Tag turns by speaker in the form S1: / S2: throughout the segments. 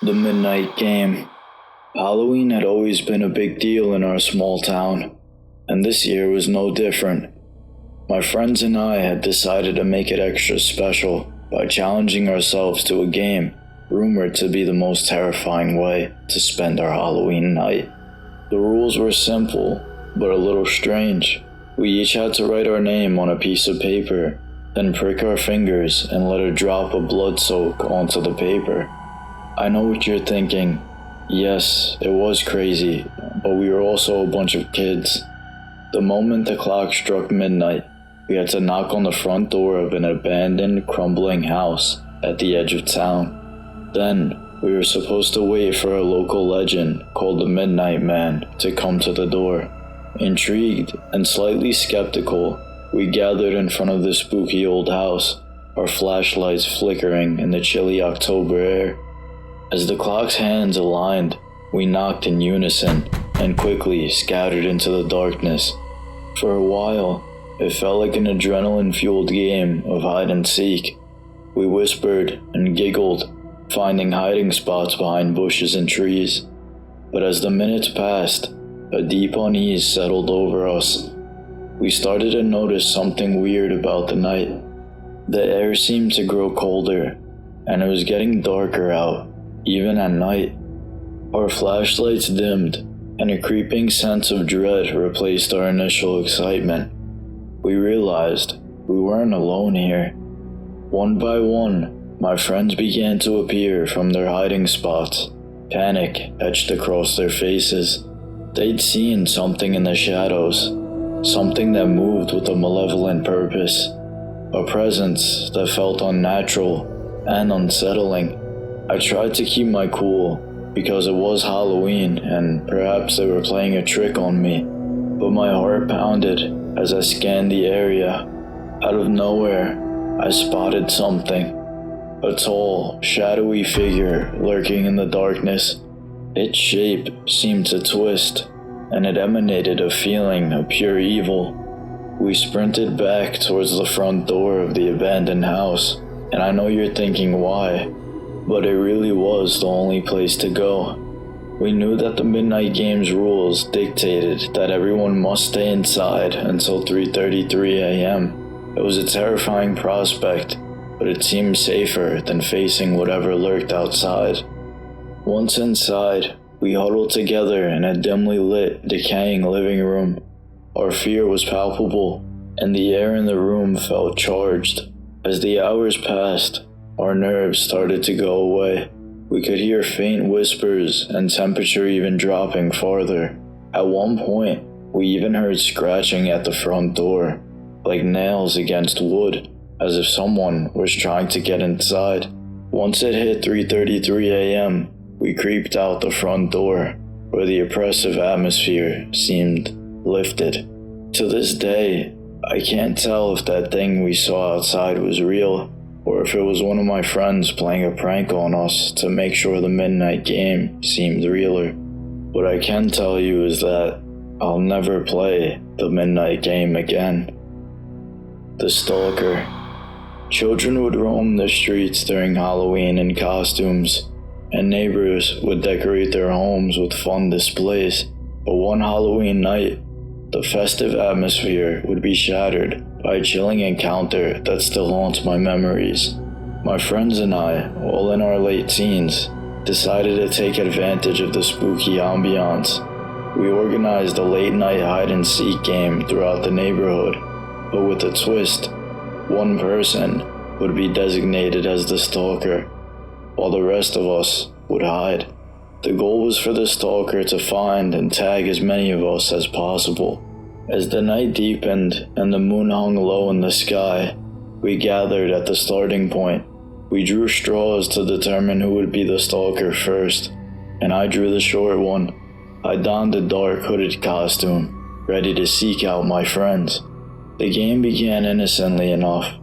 S1: The Midnight Game. Halloween had always been a big deal in our small town, and this year was no different. My friends and I had decided to make it extra special by challenging ourselves to a game rumored to be the most terrifying way to spend our Halloween night. The rules were simple, but a little strange. We each had to write our name on a piece of paper, then prick our fingers and let a drop of blood soak onto the paper. I know what you're thinking. Yes, it was crazy, but we were also a bunch of kids. The moment the clock struck midnight, we had to knock on the front door of an abandoned, crumbling house at the edge of town. Then, we were supposed to wait for a local legend called the Midnight Man to come to the door. Intrigued and slightly skeptical, we gathered in front of the spooky old house, our flashlights flickering in the chilly October air. As the clock's hands aligned, we knocked in unison and quickly scattered into the darkness. For a while, it felt like an adrenaline-fueled game of hide and seek. We whispered and giggled, finding hiding spots behind bushes and trees. But as the minutes passed, a deep unease settled over us. We started to notice something weird about the night. The air seemed to grow colder, and it was getting darker out, even at night. Our flashlights dimmed, and a creeping sense of dread replaced our initial excitement. We realized we weren't alone here. One by one, my friends began to appear from their hiding spots, panic etched across their faces. They'd seen something in the shadows, something that moved with a malevolent purpose, a presence that felt unnatural and unsettling. I tried to keep my cool because it was Halloween and perhaps they were playing a trick on me, but my heart pounded as I scanned the area. Out of nowhere, I spotted something, a tall, shadowy figure lurking in the darkness. Its shape seemed to twist, and it emanated a feeling of pure evil. We sprinted back towards the front door of the abandoned house, and I know you're thinking why, but it really was the only place to go. We knew that the Midnight Game's rules dictated that everyone must stay inside until 3:33 a.m. It was a terrifying prospect, but it seemed safer than facing whatever lurked outside. Once inside, we huddled together in a dimly lit, decaying living room. Our fear was palpable, and the air in the room felt charged. As the hours passed, our nerves started to go away. We could hear faint whispers and temperature even dropping farther. At one point, we even heard scratching at the front door, like nails against wood, as if someone was trying to get inside. Once it hit 3:33 a.m., we creeped out the front door, where the oppressive atmosphere seemed lifted. To this day, I can't tell if that thing we saw outside was real, or if it was one of my friends playing a prank on us to make sure the Midnight Game seemed realer. What I can tell you is that I'll never play the Midnight Game again. The Stalker. Children would roam the streets during Halloween in costumes, and neighbors would decorate their homes with fun displays. But one Halloween night, the festive atmosphere would be shattered by a chilling encounter that still haunts my memories. My friends and I, all in our late teens, decided to take advantage of the spooky ambiance. We organized a late-night hide-and-seek game throughout the neighborhood, but with a twist. One person would be designated as the Stalker, while the rest of us would hide. The goal was for the Stalker to find and tag as many of us as possible. As the night deepened and the moon hung low in the sky, we gathered at the starting point. We drew straws to determine who would be the Stalker first, and I drew the short one. I donned a dark hooded costume, ready to seek out my friends. The game began innocently enough.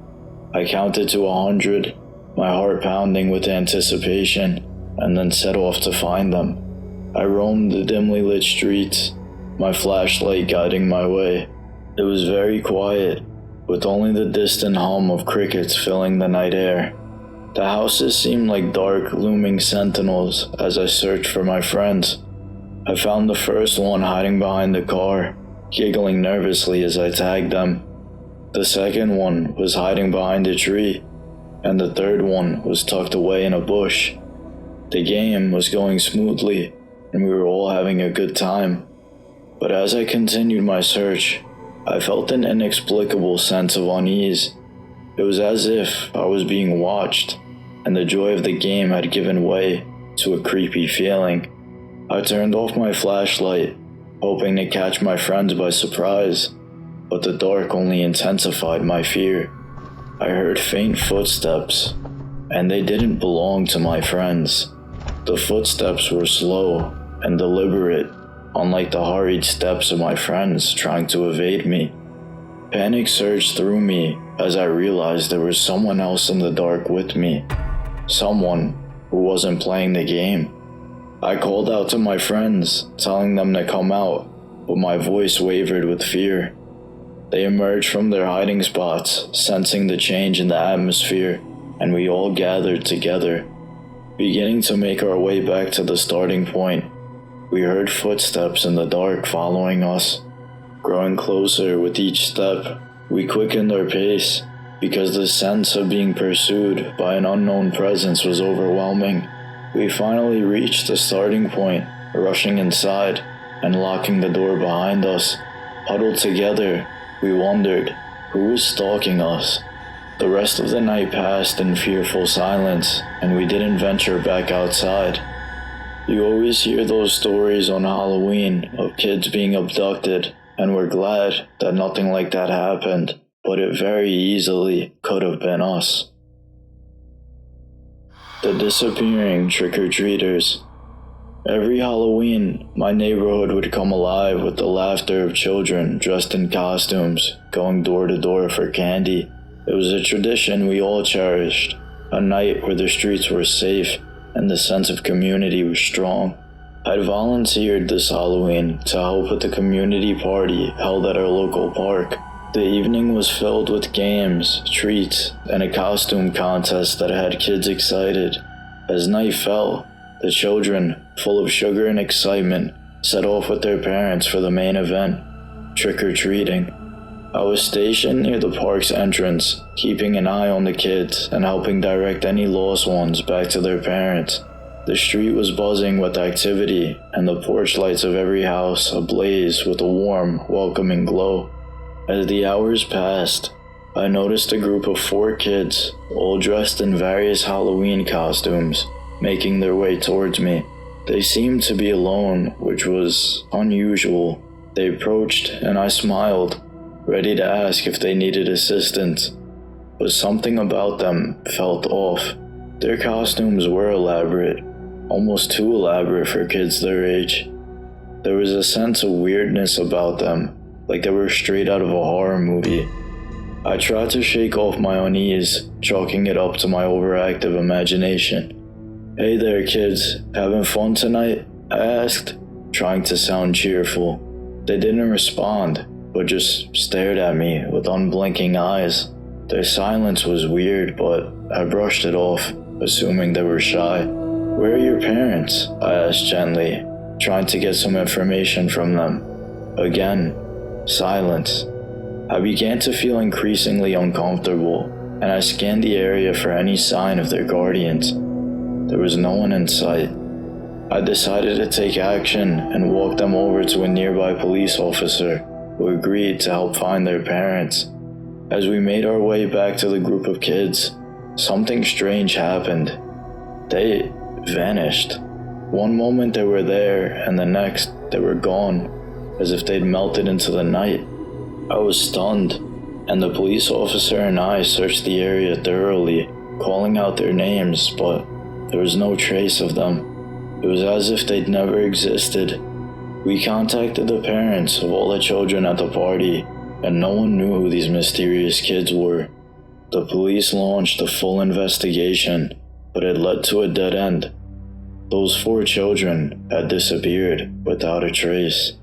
S1: I counted to 100, my heart pounding with anticipation, and then set off to find them. I roamed the dimly lit streets, my flashlight guiding my way. It was very quiet, with only the distant hum of crickets filling the night air. The houses seemed like dark, looming sentinels as I searched for my friends. I found the first one hiding behind the car, giggling nervously as I tagged them. The second one was hiding behind a tree, and the third one was tucked away in a bush. The game was going smoothly, and we were all having a good time. But as I continued my search, I felt an inexplicable sense of unease. It was as if I was being watched, and the joy of the game had given way to a creepy feeling. I turned off my flashlight, hoping to catch my friends by surprise, but the dark only intensified my fear. I heard faint footsteps, and they didn't belong to my friends. The footsteps were slow and deliberate, unlike the hurried steps of my friends trying to evade me. Panic surged through me as I realized there was someone else in the dark with me, someone who wasn't playing the game. I called out to my friends, telling them to come out, but my voice wavered with fear. They emerged from their hiding spots, sensing the change in the atmosphere, and we all gathered together. Beginning to make our way back to the starting point, we heard footsteps in the dark following us. Growing closer with each step, we quickened our pace, because the sense of being pursued by an unknown presence was overwhelming. We finally reached the starting point, rushing inside and locking the door behind us. Huddled together, we wondered who was stalking us. The rest of the night passed in fearful silence, and we didn't venture back outside. You always hear those stories on Halloween of kids being abducted, and we're glad that nothing like that happened, but it very easily could have been us. The disappearing trick-or-treaters. Every Halloween, my neighborhood would come alive with the laughter of children dressed in costumes, going door to door for candy. It was a tradition we all cherished, a night where the streets were safe and the sense of community was strong. I'd volunteered this Halloween to help with the community party held at our local park. The evening was filled with games, treats, and a costume contest that had kids excited. As night fell, the children, full of sugar and excitement, set off with their parents for the main event, trick-or-treating. I was stationed near the park's entrance, keeping an eye on the kids and helping direct any lost ones back to their parents. The street was buzzing with activity, and the porch lights of every house ablaze with a warm, welcoming glow. As the hours passed, I noticed a group of 4 kids, all dressed in various Halloween costumes, making their way towards me. They seemed to be alone, which was unusual. They approached, and I smiled, ready to ask if they needed assistance. But something about them felt off. Their costumes were elaborate, almost too elaborate for kids their age. There was a sense of weirdness about them, like they were straight out of a horror movie. I tried to shake off my unease, chalking it up to my overactive imagination. "Hey there, kids, having fun tonight?" I asked, trying to sound cheerful. They didn't respond, but just stared at me with unblinking eyes. Their silence was weird, but I brushed it off, assuming they were shy. "Where are your parents?" I asked gently, trying to get some information from them. Again, silence. I began to feel increasingly uncomfortable, and I scanned the area for any sign of their guardians. There was no one in sight. I decided to take action and walk them over to a nearby police officer who agreed to help find their parents. As we made our way back to the group of kids, something strange happened. They vanished. One moment they were there, and the next they were gone, as if they'd melted into the night. I was stunned, and the police officer and I searched the area thoroughly, calling out their names, but there was no trace of them. It was as if they'd never existed. We contacted the parents of all the children at the party, and no one knew who these mysterious kids were. The police launched a full investigation, but it led to a dead end. Those 4 children had disappeared without a trace.